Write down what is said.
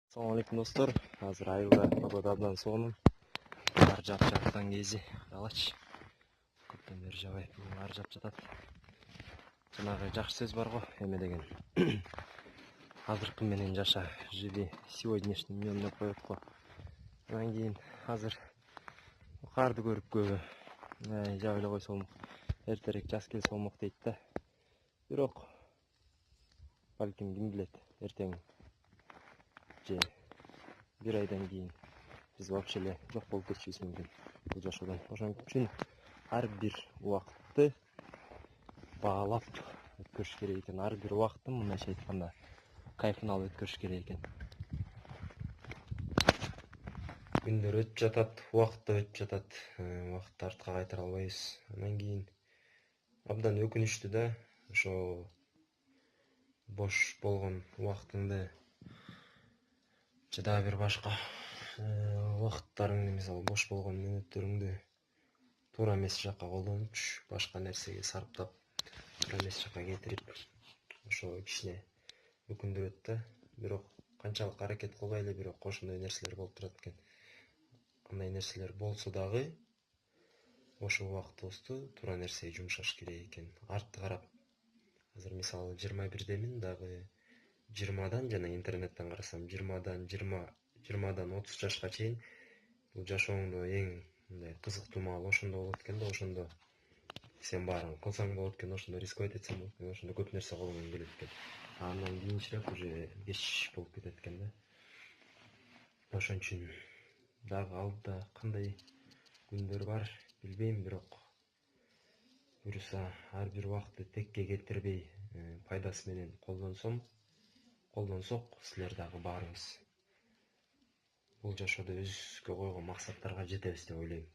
Assalamu alaikum достор. Азыр айылга бабада абдан сонун. Ар жап жаткан кези алач. Көптөн бери жабай, бүгүн ар жап жатат. Жанагы жакшы сөз бар го, эме деген. Азыркы менен жаша, живи сегодняшним днем деп коет го. Анан кийин азыр карды көрүп көбү жап эле койсом эртерээк жаз келсе болмок дейт да. Бирок балким ким билет, эртең же бир айдан кийин биз вообще эле жок болуп кетишибиз мүмкүн бул жашоодон. Ошон үчүн ар бир убакытты баалап өткөрүш керек экен. Ар бир убакыттын мындайча айтканда кайфын алып өткөрүш керек экен. Күндөр өтүп жатат, убакыт да өтүп жатат. Убакытты артка кайтара албайбыз. Андан кийин абдан өкүнүчтүү да ошо бош болгон убактыңды же дагы бир башка убакыттарыңды, мисалы бош болгон мүнөттөрүңдү туура эмес жакка колдонупчу, башка нерсеге сарптап, туура эмес жакка кетирип, ошо кичине өкүндүрөт да. Бирок канчалык аракет кылбай эле, бирок ошондой нерселер болуп турат экен. Андай нерселер болсо дагы ошол убактыбызды туура нерсеге жумшаш керек экен. Артты карап, азыр мисалы 21демин, дагы 20дан жана интернеттен карасам 20дан 30 жашка чейин бул жашооңдо эң мындай кызыктуу маал ошондо болот экен да. Ошондо сен баарын кылсаң болот экен, ошондо рисковать этсең болот экен, ошондо көп нерсе колгоң келет экен. Андан кийинчерээк уже кеч болуп кетет экен да. Ошон үчүн дагы алдыда кандай күндөр бар билбейм, бирок буюрса ар бир убакытты текке кетирбей пайдасы менен колдонсок силер дагы баарыбыз бул жашоодо өзүбүзгө койгон максаттарга жетебиз деп ойлойм.